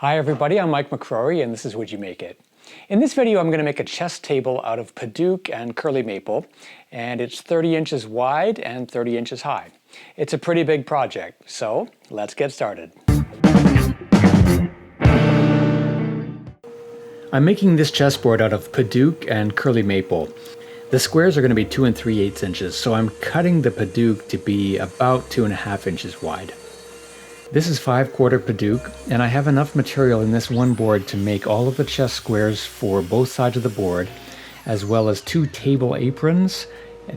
Hi everybody, I'm Mike McCrory and this is Would You Make It? In this video I'm going to make a chess table out of Padauk and curly maple, and it's 30 inches wide and 30 inches high. It's a pretty big project, so let's get started. I'm making this chessboard out of Padauk and curly maple. The squares are going to be 2 3/8 inches, so I'm cutting the Padauk to be about 2.5 inches wide. This is 5/4 Padauk, and I have enough material in this one board to make all of the chess squares for both sides of the board, as well as 2 table aprons,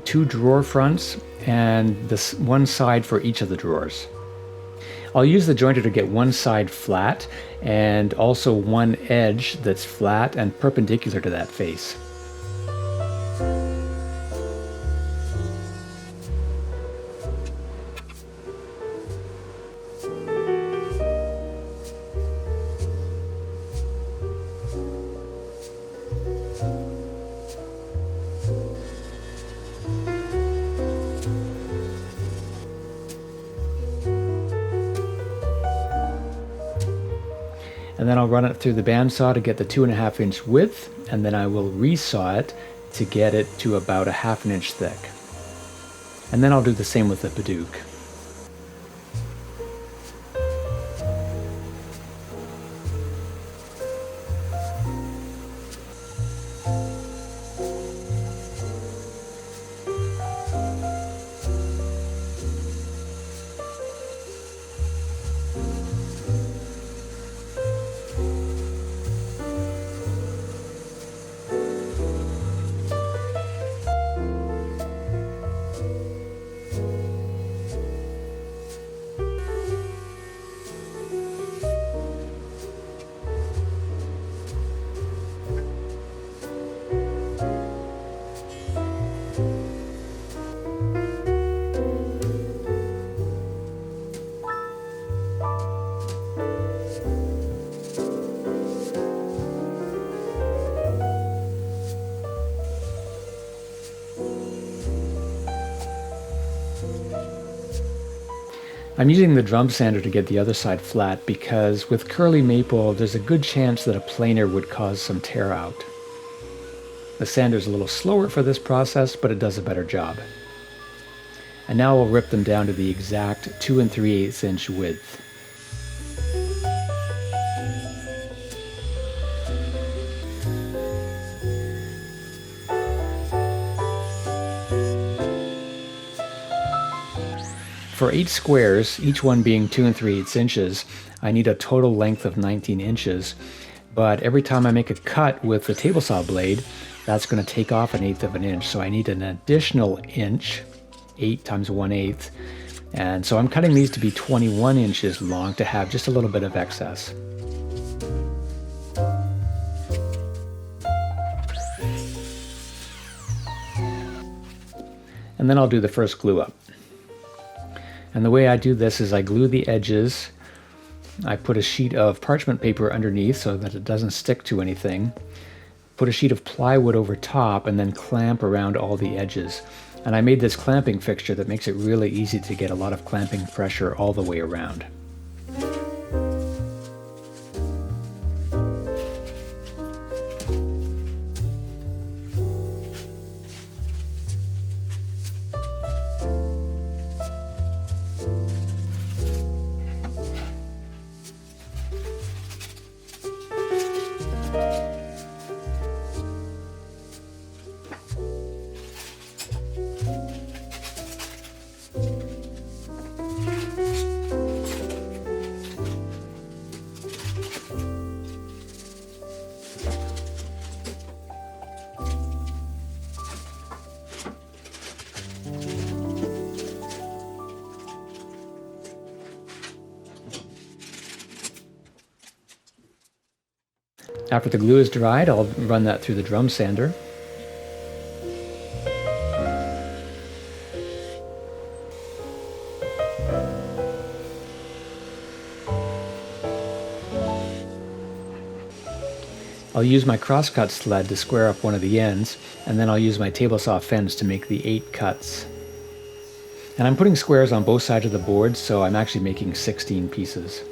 2 drawer fronts, and this one side for each of the drawers. I'll use the jointer to get one side flat, and also one edge that's flat and perpendicular to that face. And then I'll run it through the bandsaw to get the 2.5 inch width, and then I will resaw it to get it to about 1/2 inch thick. And then I'll do the same with the Padauk. I'm using the drum sander to get the other side flat because with curly maple there's a good chance that a planer would cause some tear out. The sander's a little slower for this process, but it does a better job. And now we'll rip them down to the exact 2 3/8 inch width. For 8 squares, each one being 2 3/8 inches, I need a total length of 19 inches. But every time I make a cut with the table saw blade, that's going to take off 1/8 of an inch. So I need an additional inch, 8 times 1/8. And so I'm cutting these to be 21 inches long to have just a little bit of excess. And then I'll do the first glue up. And the way I do this is I glue the edges. I put a sheet of parchment paper underneath so that it doesn't stick to anything. Put a sheet of plywood over top and then clamp around all the edges. And I made this clamping fixture that makes it really easy to get a lot of clamping pressure all the way around. After the glue is dried, I'll run that through the drum sander. I'll use my crosscut sled to square up one of the ends, and then I'll use my table saw fence to make the 8 cuts. And I'm putting squares on both sides of the board, so I'm actually making 16 pieces.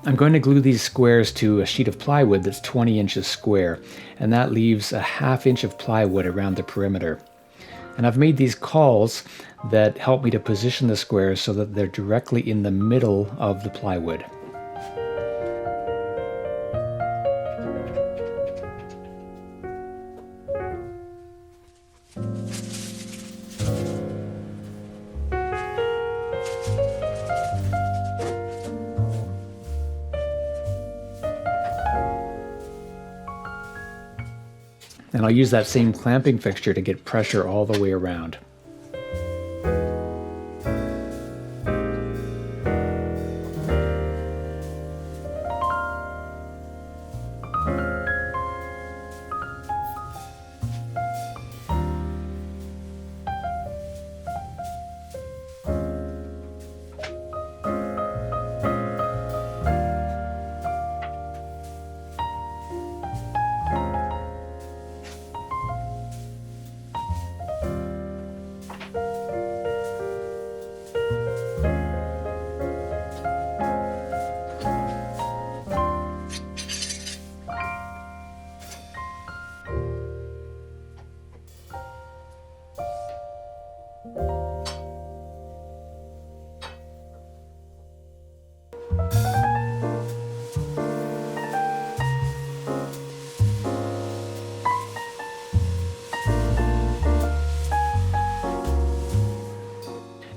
I'm going to glue these squares to a sheet of plywood that's 20 inches square, and that leaves a ½ inch of plywood around the perimeter. And I've made these cawls that help me to position the squares so that they're directly in the middle of the plywood. And I'll use that same clamping fixture to get pressure all the way around.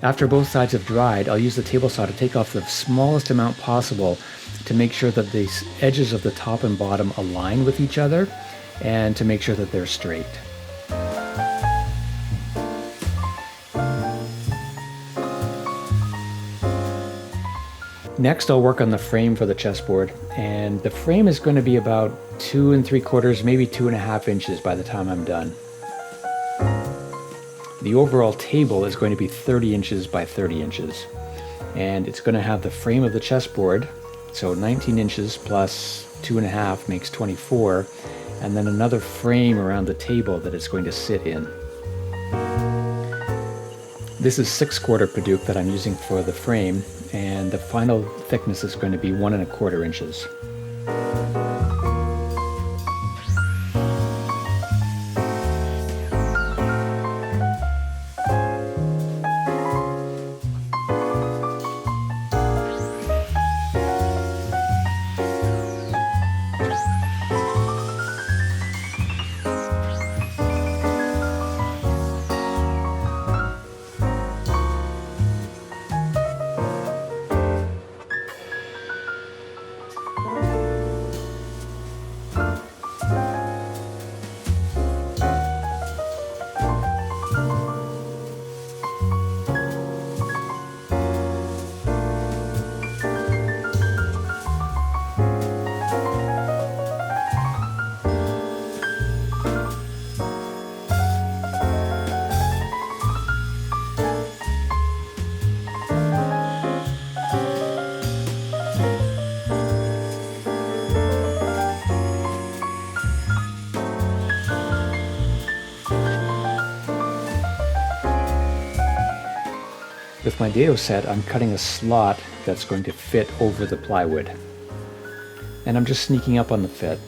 After both sides have dried, I'll use the table saw to take off the smallest amount possible to make sure that the edges of the top and bottom align with each other and to make sure that they're straight. Next, I'll work on the frame for the chessboard, and the frame is going to be about 2 3/4, maybe 2½ inches by the time I'm done. The overall table is going to be 30 inches by 30 inches, and it's going to have the frame of the chessboard, so 19 inches plus 2½ makes 24, and then another frame around the table that it's going to sit in. This is 6/4 Padauk that I'm using for the frame, and the final thickness is going to be 1 1/4 inches. With my dado set, I'm cutting a slot that's going to fit over the plywood. And I'm just sneaking up on the fit.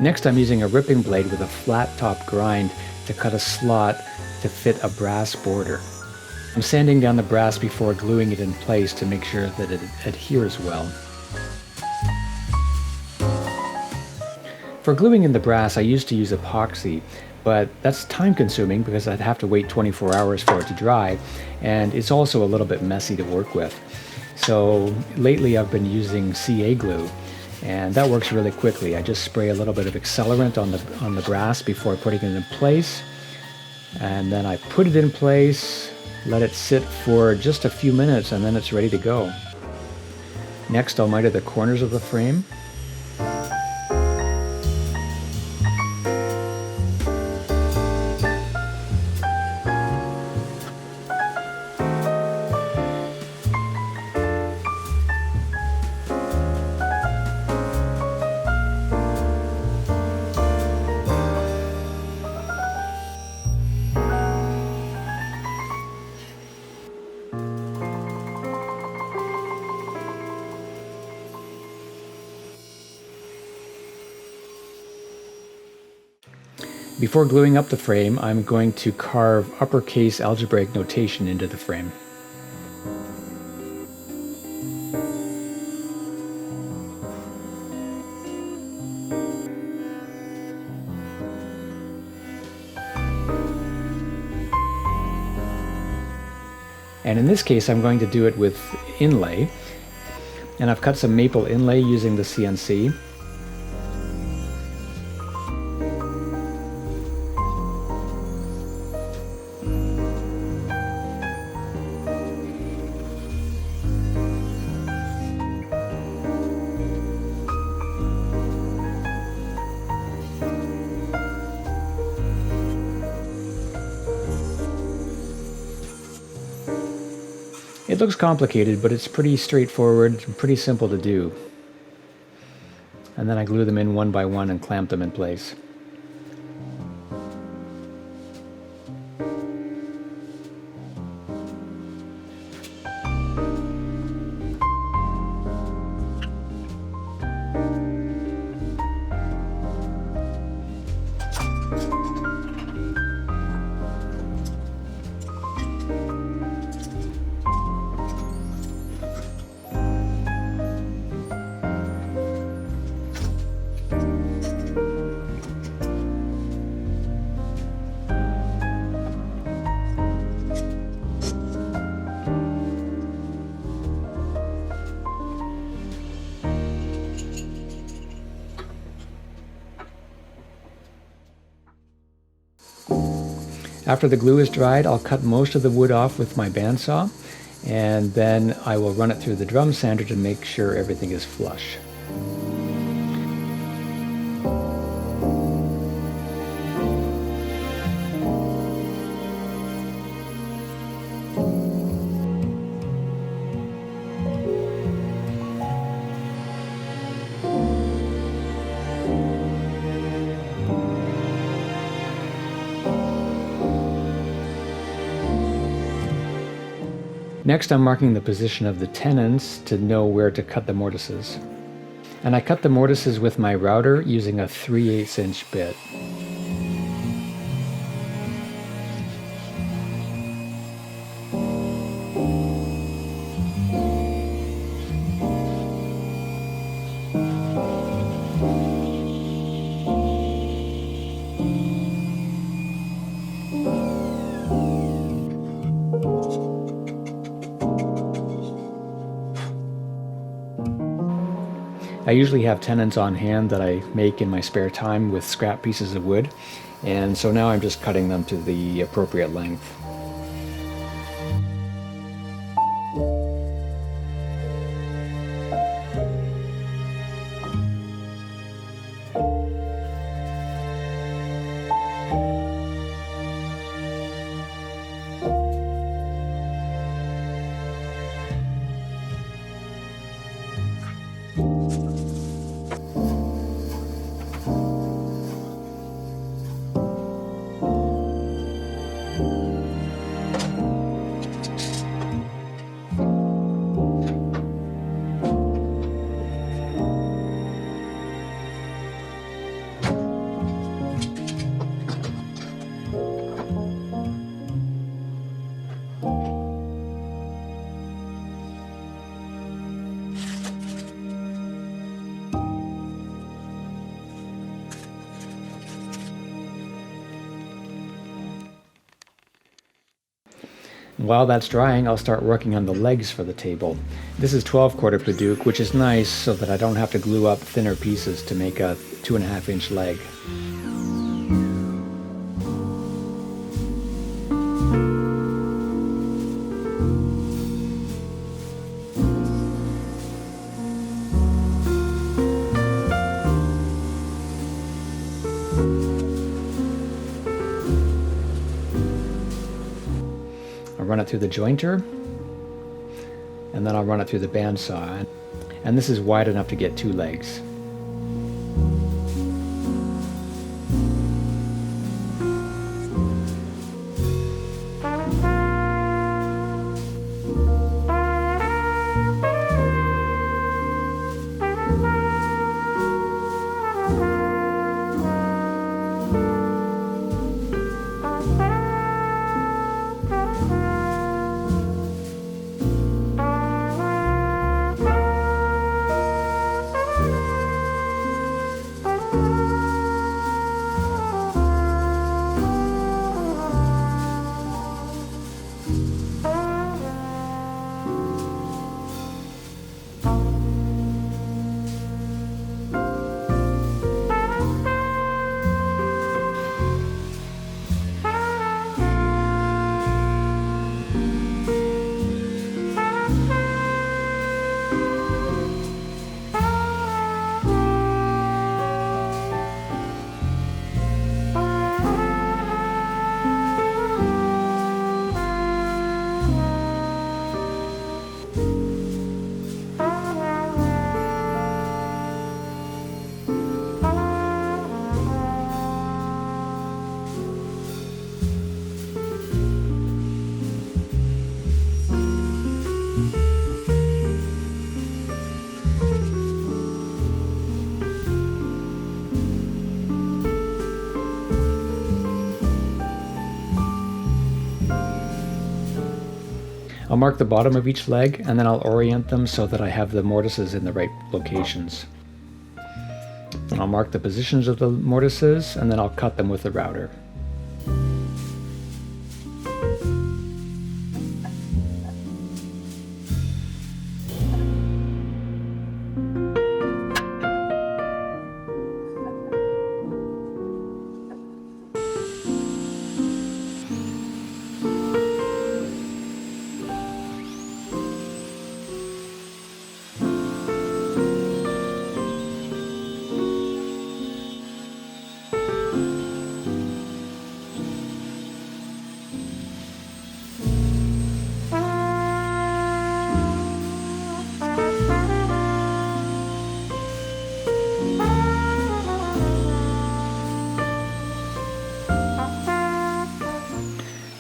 Next, I'm using a ripping blade with a flat top grind to cut a slot to fit a brass border. I'm sanding down the brass before gluing it in place to make sure that it adheres well. For gluing in the brass, I used to use epoxy, but that's time consuming because I'd have to wait 24 hours for it to dry, and it's also a little bit messy to work with. So lately I've been using CA glue, and that works really quickly. I just spray a little bit of accelerant on the brass before putting it in place, and then I put it in place, let it sit for just a few minutes, and then it's ready to go. Next, I'll miter the corners of the frame. Before gluing up the frame, I'm going to carve uppercase algebraic notation into the frame. And in this case, I'm going to do it with inlay. And I've cut some maple inlay using the CNC. It looks complicated, but it's pretty straightforward and pretty simple to do. And then I glue them in one by one and clamp them in place. After the glue is dried, I'll cut most of the wood off with my bandsaw, and then I will run it through the drum sander to make sure everything is flush. Next, I'm marking the position of the tenons to know where to cut the mortises. And I cut the mortises with my router using a 3/8 inch bit. I usually have tenons on hand that I make in my spare time with scrap pieces of wood, and so now I'm just cutting them to the appropriate length. While that's drying, I'll start working on the legs for the table. This is 12-quarter Padauk, which is nice so that I don't have to glue up thinner pieces to make a 2.5-inch leg. I'll run it through the jointer, and then I'll run it through the bandsaw. And this is wide enough to get 2 legs. I'll mark the bottom of each leg, and then I'll orient them so that I have the mortises in the right locations. And I'll mark the positions of the mortises, and then I'll cut them with the router.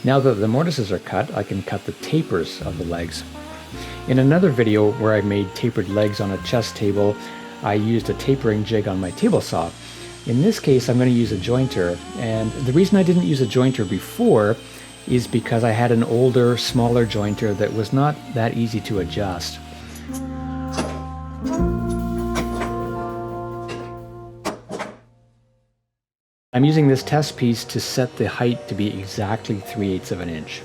Now that the mortises are cut, I can cut the tapers of the legs. In another video where I made tapered legs on a chess table, I used a tapering jig on my table saw. In this case, I'm going to use a jointer, and the reason I didn't use a jointer before is because I had an older, smaller jointer that was not that easy to adjust. I'm using this test piece to set the height to be exactly 3/8 of an inch.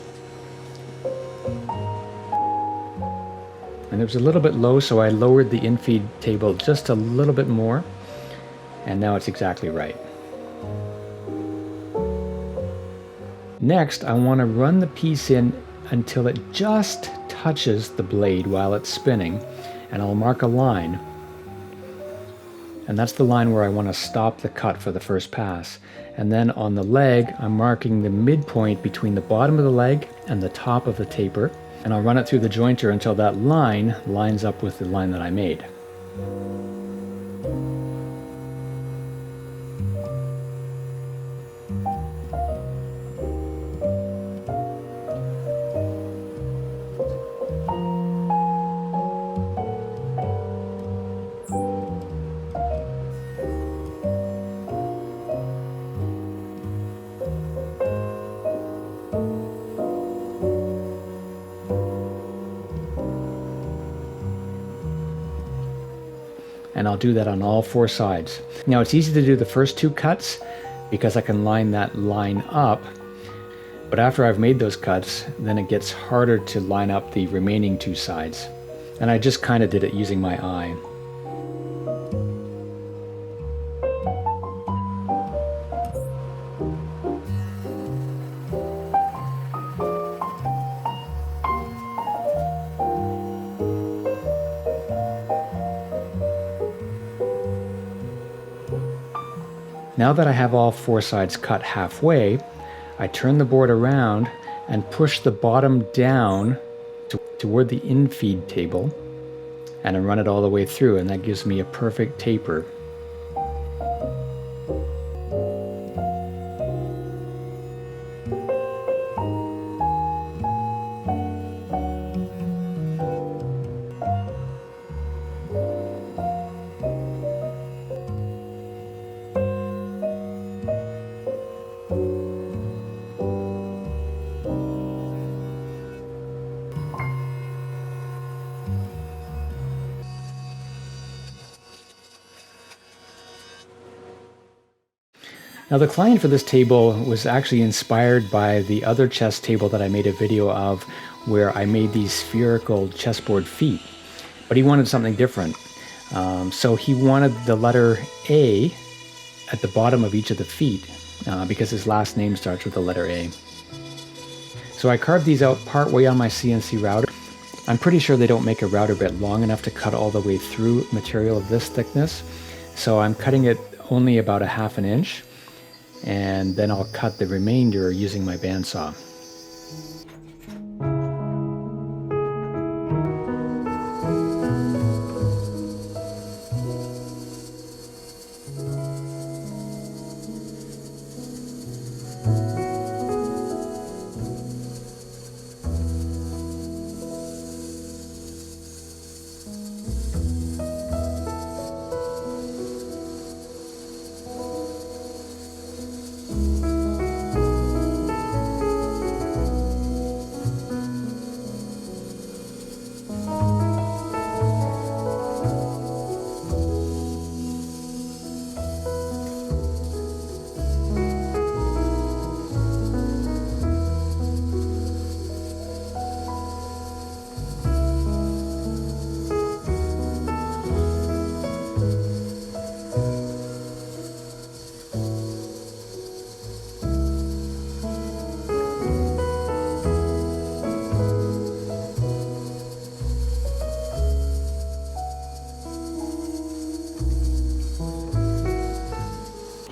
And it was a little bit low, so I lowered the infeed table just a little bit more, and now it's exactly right. Next, I want to run the piece in until it just touches the blade while it's spinning, and I'll mark a line. And that's the line where I want to stop the cut for the first pass. And then on the leg, I'm marking the midpoint between the bottom of the leg and the top of the taper. And I'll run it through the jointer until that line lines up with the line that I made. And I'll do that on all 4 sides. Now it's easy to do the first 2 cuts because I can line that line up, But after I've made those cuts, then it gets harder to line up the remaining two sides. And I just kind of did it using my eye. Now that I have all four sides cut halfway, I turn the board around and push the bottom down toward the infeed table, and I run it all the way through, and that gives me a perfect taper. Now the client for this table was actually inspired by the other chess table that I made a video of, where I made these spherical chessboard feet, but he wanted something different. So he wanted the letter A at the bottom of each of the feet, because his last name starts with the letter A. So I carved these out partway on my CNC router. I'm pretty sure they don't make a router bit long enough to cut all the way through material of this thickness, so I'm cutting it only about 1/2 inch. And then I'll cut the remainder using my bandsaw.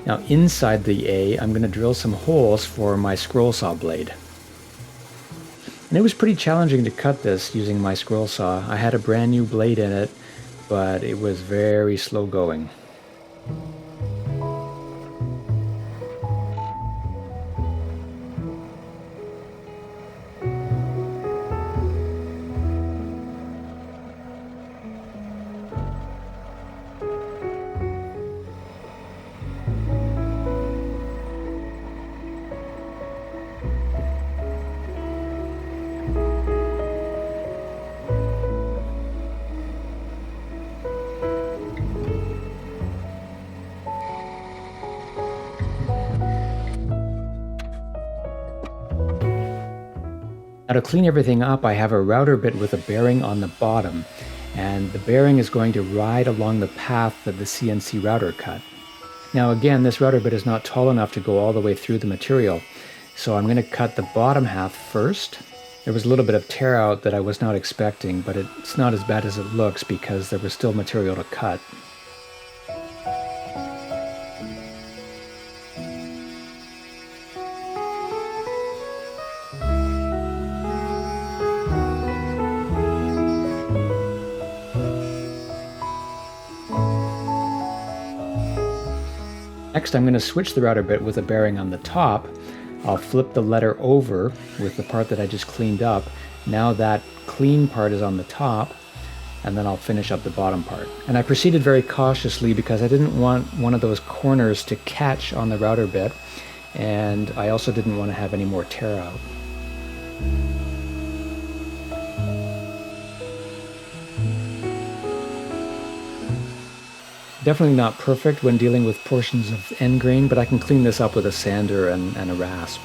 Now inside the A, I'm going to drill some holes for my scroll saw blade. And it was pretty challenging to cut this using my scroll saw. I had a brand new blade in it, but it was very slow going. Now to clean everything up, I have a router bit with a bearing on the bottom, and the bearing is going to ride along the path that the CNC router cut. Now again, this router bit is not tall enough to go all the way through the material, so I'm going to cut the bottom half first. There was a little bit of tear out that I was not expecting, but it's not as bad as it looks because there was still material to cut. Next, I'm going to switch the router bit with a bearing on the top. I'll flip the letter over with the part that I just cleaned up. Now that clean part is on the top, and then I'll finish up the bottom part. And I proceeded very cautiously because I didn't want one of those corners to catch on the router bit, and I also didn't want to have any more tear out. Definitely not perfect when dealing with portions of end grain, but I can clean this up with a sander and a rasp.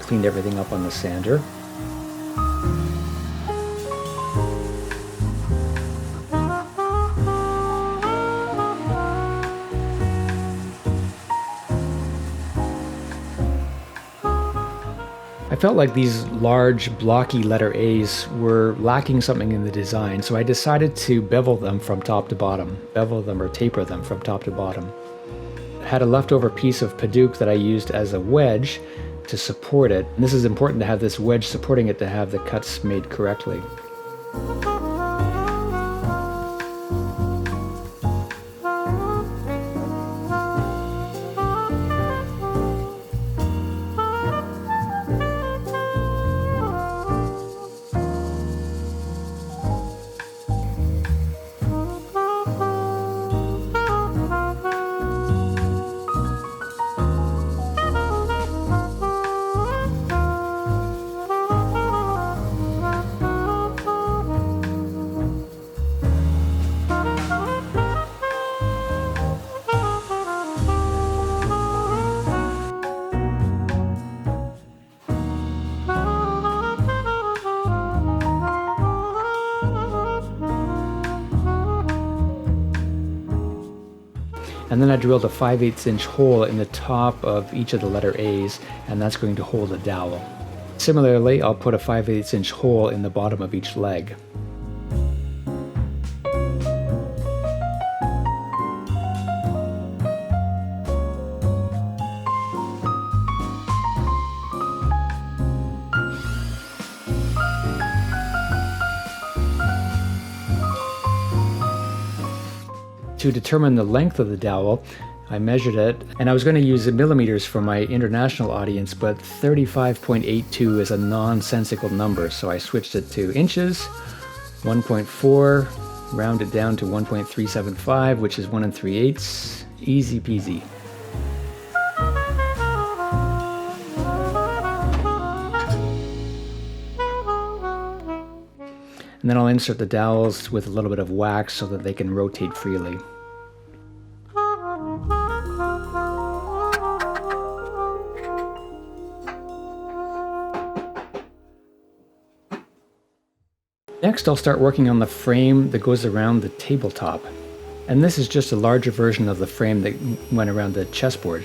cleaned everything up on the sander. I felt like these large, blocky letter A's were lacking something in the design, so I decided to bevel them from top to bottom. Bevel them or taper them from top to bottom. I had a leftover piece of Padauk that I used as a wedge to support it. And this is important to have this wedge supporting it to have the cuts made correctly. And then I drilled a 5/8 inch hole in the top of each of the letter A's, and that's going to hold a dowel. Similarly, I'll put a 5/8 inch hole in the bottom of each leg. To determine the length of the dowel, I measured it, and I was going to use millimeters for my international audience, but 35.82 is a nonsensical number, so I switched it to inches, 1.4, round it down to 1.375, which is 1 3/8, easy peasy. And then I'll insert the dowels with a little bit of wax so that they can rotate freely. Next, I'll start working on the frame that goes around the tabletop. And this is just a larger version of the frame that went around the chessboard.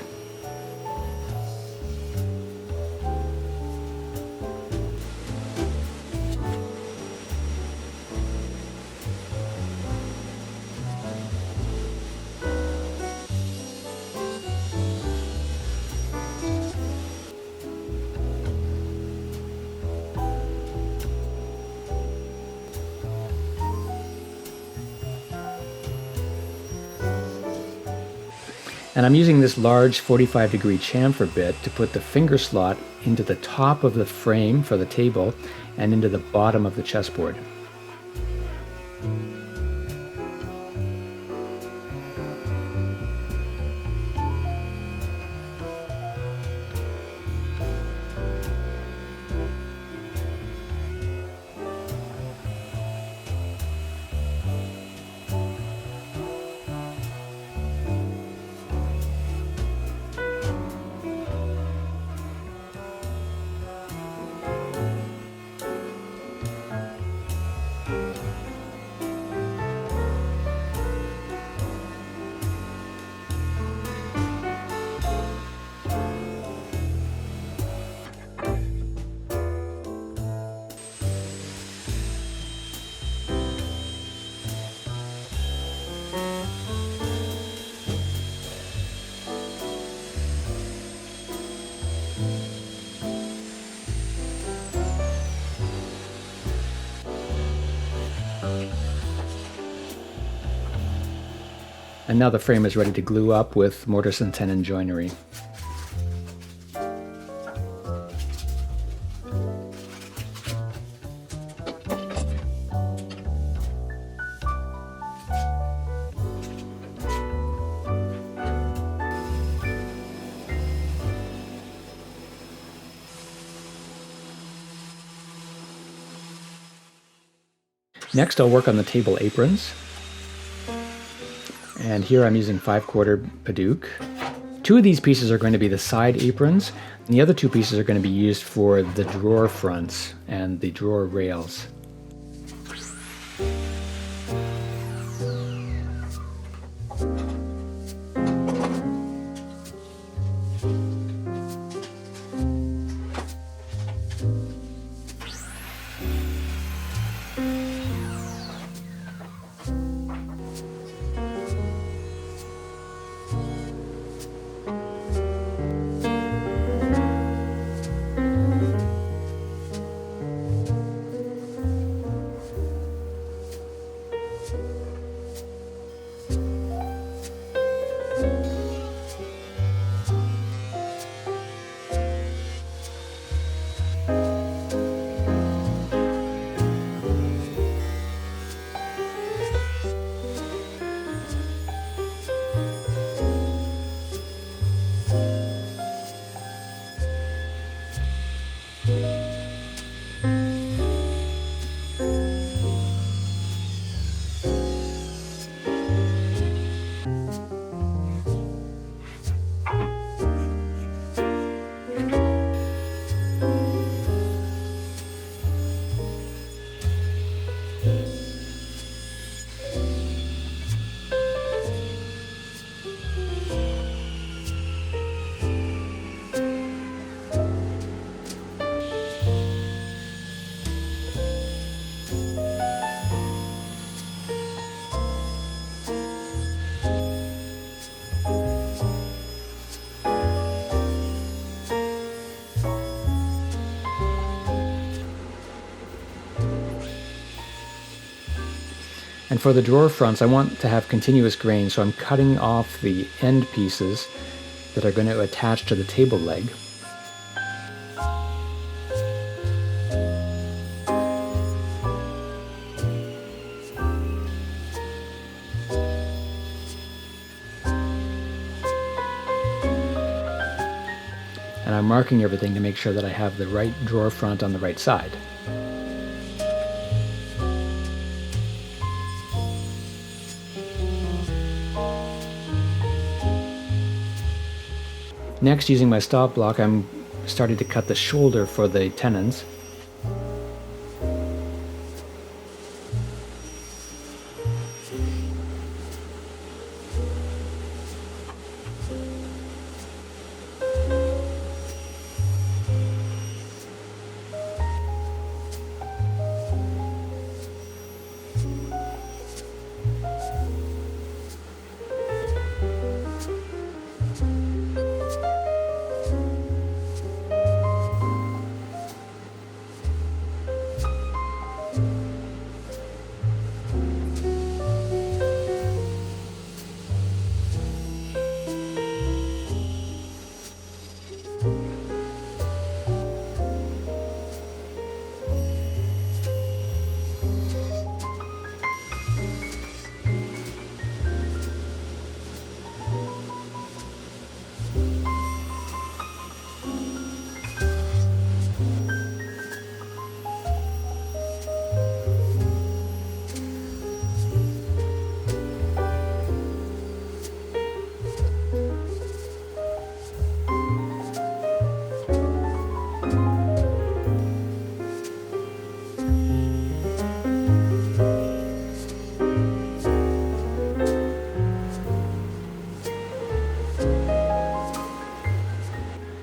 And I'm using this large 45-degree chamfer bit to put the finger slot into the top of the frame for the table and into the bottom of the chessboard. And now the frame is ready to glue up with Mortise and Tenon joinery. Next, I'll work on the table aprons. And here I'm using 5/4 Padauk. Two of these pieces are going to be the side aprons, and the other two pieces are going to be used for the drawer fronts and the drawer rails. And for the drawer fronts, I want to have continuous grain, so I'm cutting off the end pieces that are going to attach to the table leg. And I'm marking everything to make sure that I have the right drawer front on the right side. Next, using my stop block, I'm starting to cut the shoulder for the tenons.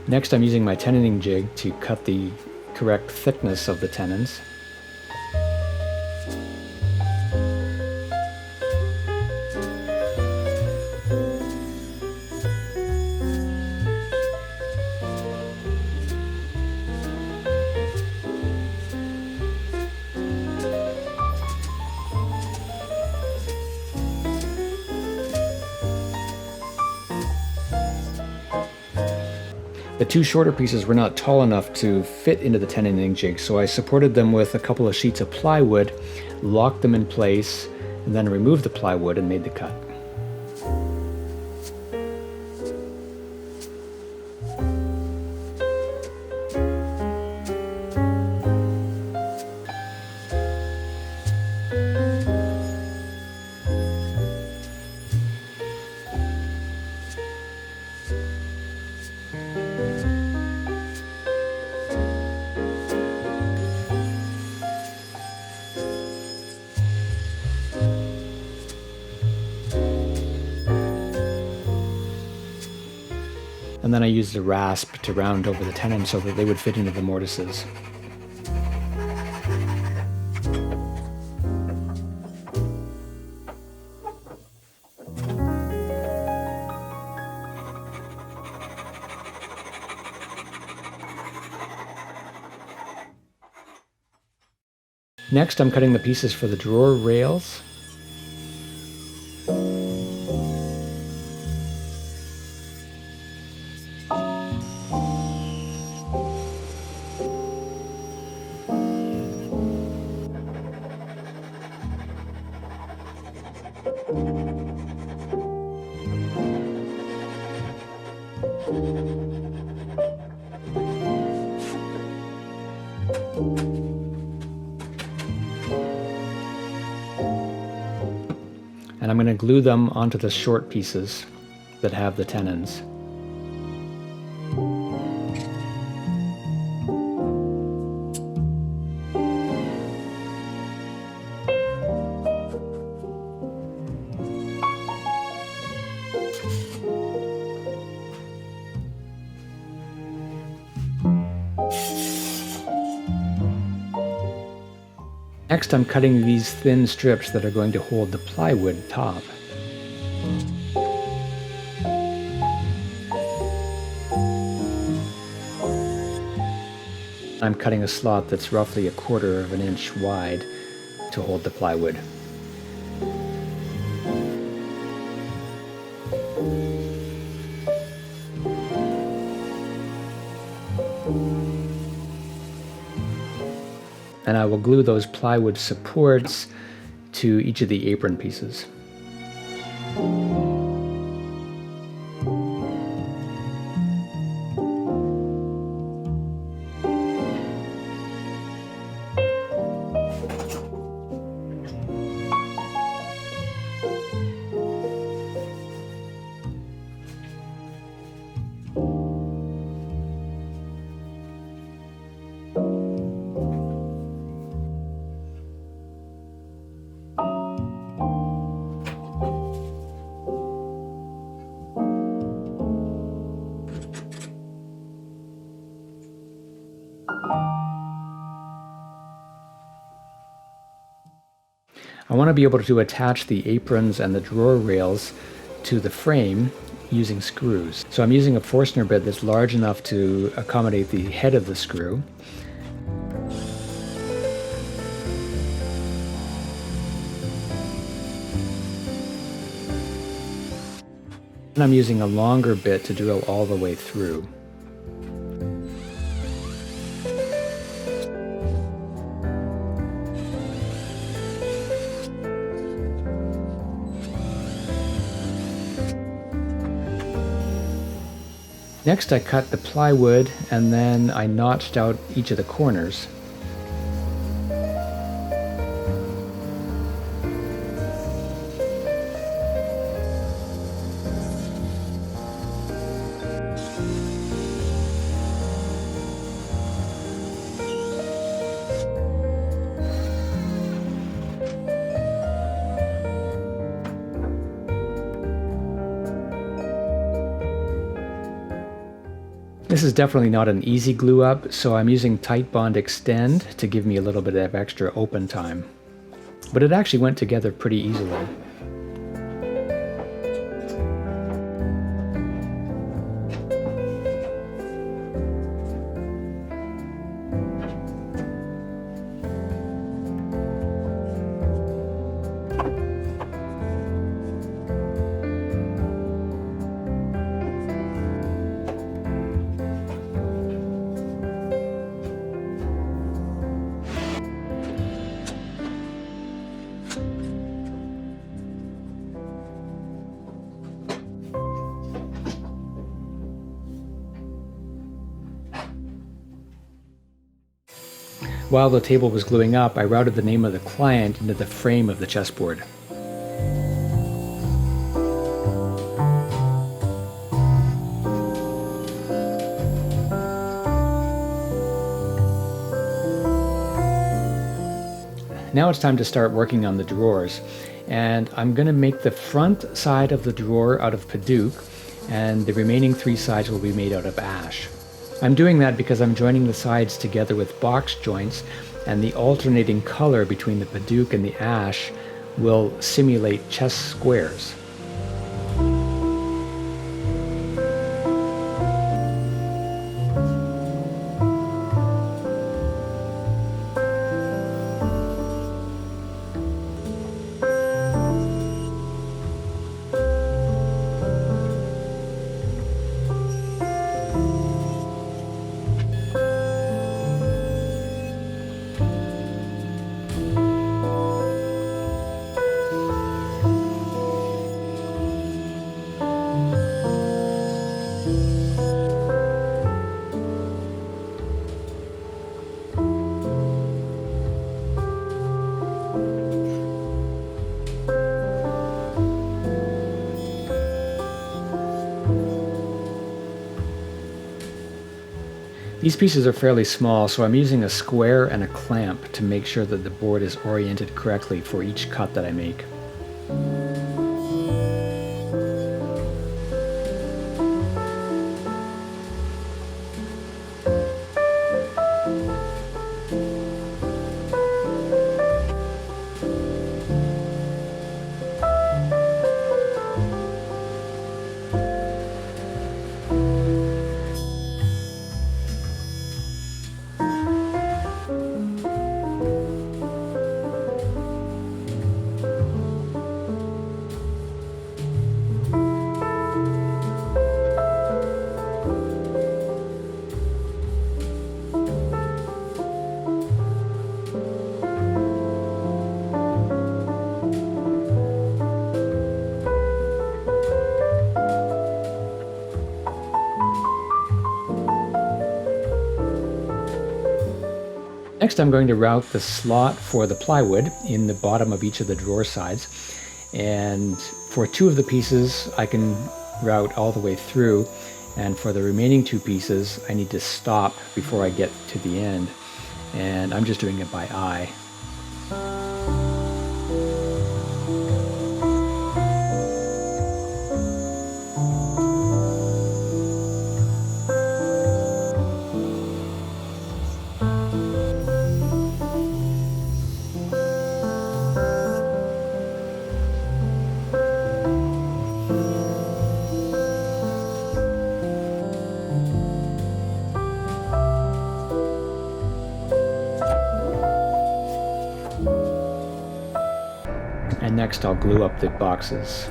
Next, I'm using my tenoning jig to cut the correct thickness of the tenons. The two shorter pieces were not tall enough to fit into the tenoning jig, so I supported them with a couple of sheets of plywood, locked them in place, and then removed the plywood and made the cut. and then I used a rasp to round over the tenon so that they would fit into the mortises. Next, I'm cutting the pieces for the drawer rails. And I'm going to glue them onto the short pieces that have the tenons. Next, I'm cutting these thin strips that are going to hold the plywood top. I'm cutting a slot that's roughly 1/4 of an inch wide to hold the plywood. And I will glue those plywood supports to each of the apron pieces. I want to be able to attach the aprons and the drawer rails to the frame using screws. So I'm using a Forstner bit that's large enough to accommodate the head of the screw. And I'm using a longer bit to drill all the way through. Next, I cut the plywood and then I notched out each of the corners. This is definitely not an easy glue up, so I'm using Titebond Extend to give me a little bit of extra open time. But it actually went together pretty easily. While the table was gluing up, I routed the name of the client into the frame of the chessboard. Now it's time to start working on the drawers, and I'm going to make the front side of the drawer out of Padauk, and the remaining 3 sides will be made out of ash. I'm doing that because I'm joining the sides together with box joints, and the alternating color between the Padauk and the ash will simulate chess squares. These pieces are fairly small, so I'm using a square and a clamp to make sure that the board is oriented correctly for each cut that I make. Next, I'm going to route the slot for the plywood in the bottom of each of the drawer sides. And for 2 of the pieces, I can route all the way through. And for the remaining 2 pieces, I need to stop before I get to the end. And I'm just doing it by eye. And next I'll glue up the boxes.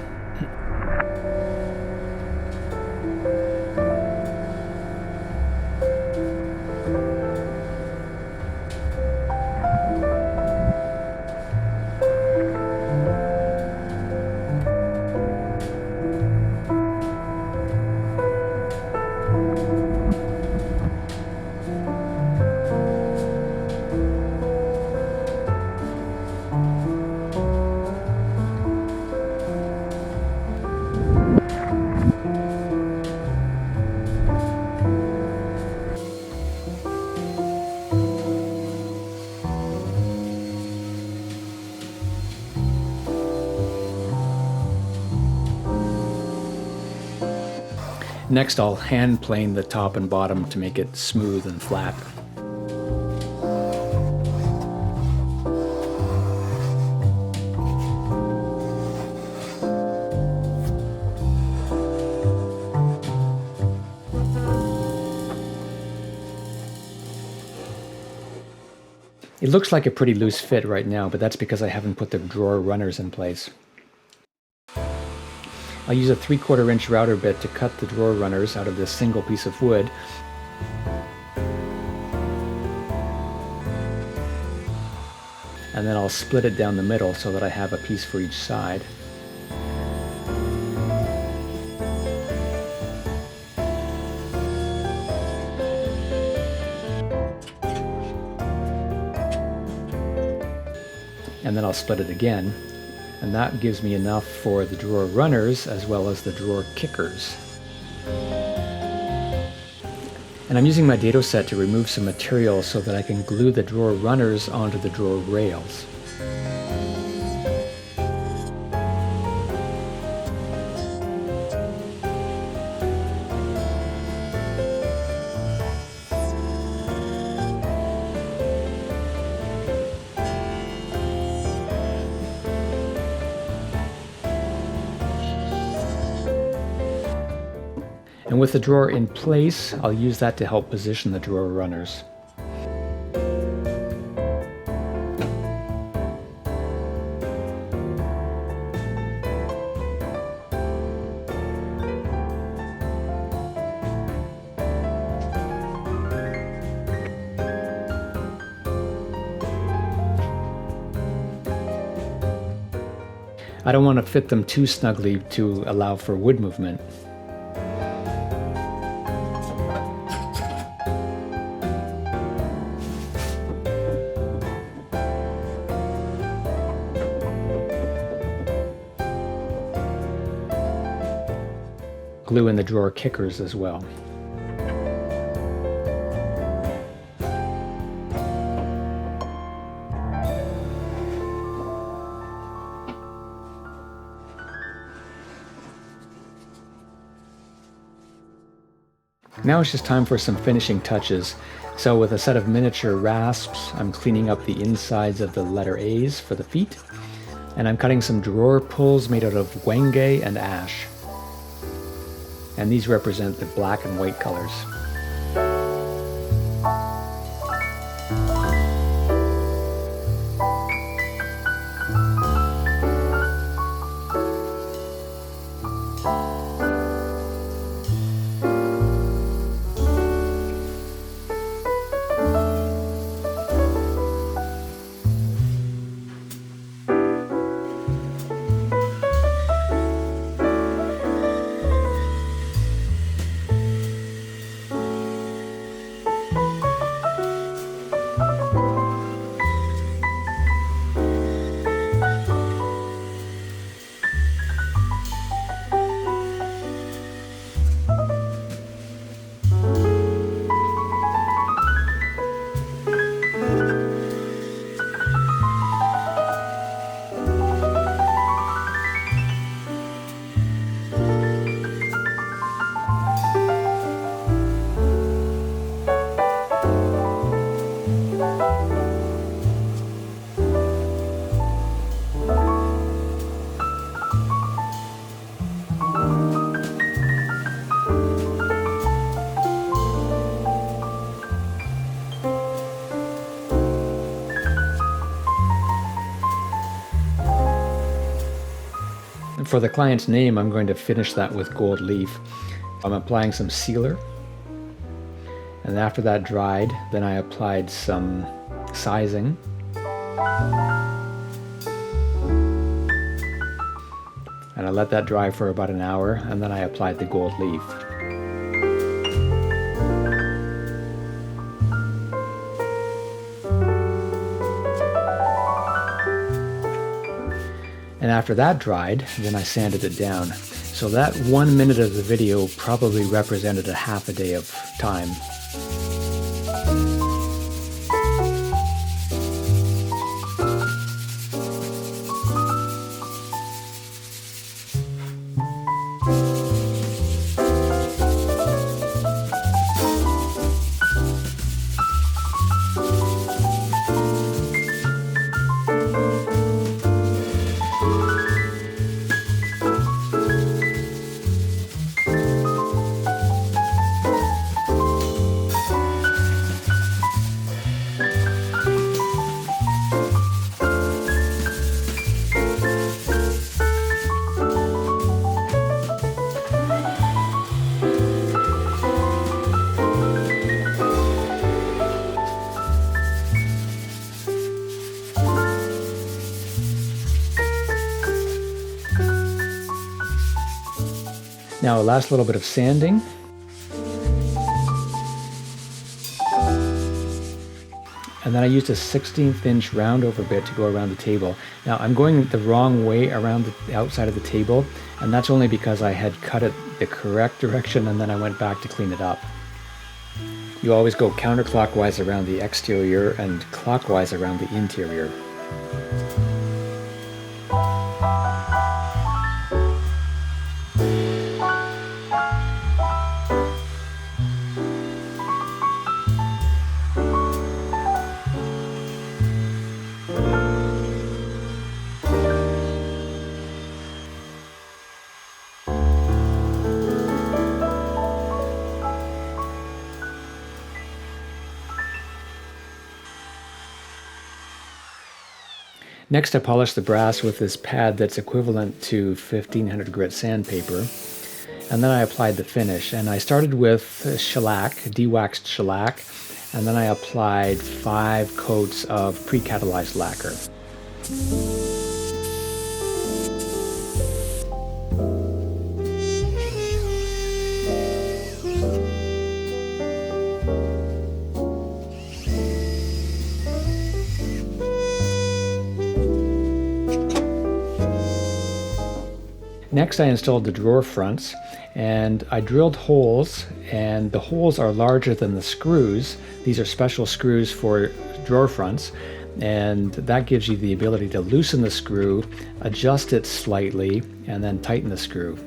Next, I'll hand plane the top and bottom to make it smooth and flat. It looks like a pretty loose fit right now, but that's because I haven't put the drawer runners in place. I'll use a 3/4 inch router bit to cut the drawer runners out of this single piece of wood. And then I'll split it down the middle so that I have a piece for each side. And then I'll split it again. And that gives me enough for the drawer runners as well as the drawer kickers. And I'm using my dado set to remove some material so that I can glue the drawer runners onto the drawer rails. And with the drawer in place, I'll use that to help position the drawer runners. I don't want to fit them too snugly to allow for wood movement. Glue in the drawer kickers as well. Now it's just time for some finishing touches. So with a set of miniature rasps, I'm cleaning up the insides of the letter A's for the feet, and I'm cutting some drawer pulls made out of wenge and ash. And these represent the black and white colors. For the client's name, I'm going to finish that with gold leaf. I'm applying some sealer, and after that dried, then I applied some sizing. And I let that dry for about an hour, and then I applied the gold leaf. And after that dried, then I sanded it down. So that 1 minute of the video probably represented a half a day of time. Now a last little bit of sanding. And then I used a 1/16 inch round over bit to go around the table. Now I'm going the wrong way around the outside of the table, and that's only because I had cut it the correct direction and then I went back to clean it up. You always go counterclockwise around the exterior and clockwise around the interior. Next, I polished the brass with this pad that's equivalent to 1500 grit sandpaper. And then I applied the finish. And I started with shellac, de-waxed shellac, and then I applied 5 coats of pre-catalyzed lacquer. Next, I installed the drawer fronts, and I drilled holes, and the holes are larger than the screws. These are special screws for drawer fronts, and that gives you the ability to loosen the screw, adjust it slightly, and then tighten the screw.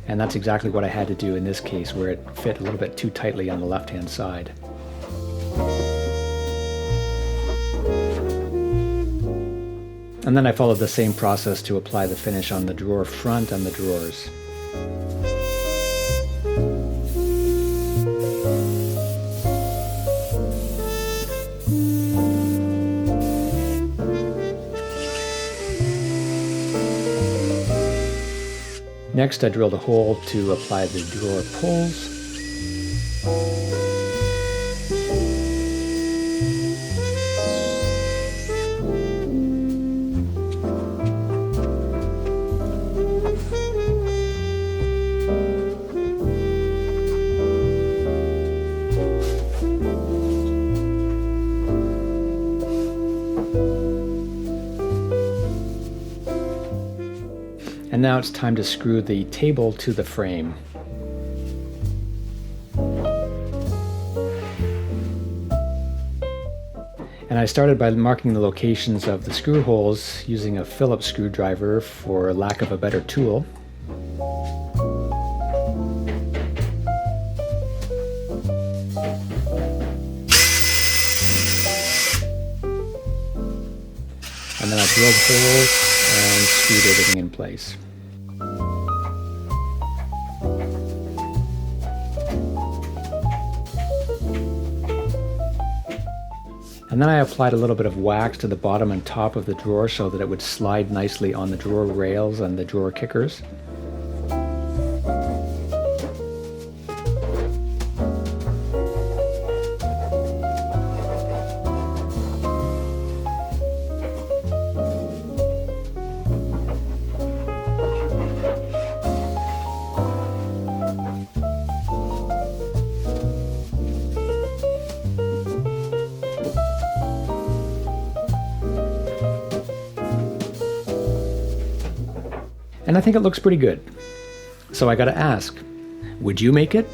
And that's exactly what I had to do in this case, where it fit a little bit too tightly on the left-hand side. And then I followed the same process to apply the finish on the drawer front and the drawers. Next, I drilled a hole to apply the drawer pulls. And now it's time to screw the table to the frame. And I started by marking the locations of the screw holes using a Phillips screwdriver for lack of a better tool. And then I drilled holes and screwed everything in place. And then I applied a little bit of wax to the bottom and top of the drawer so that it would slide nicely on the drawer rails and the drawer kickers. And I think it looks pretty good. So I gotta ask, would you make it?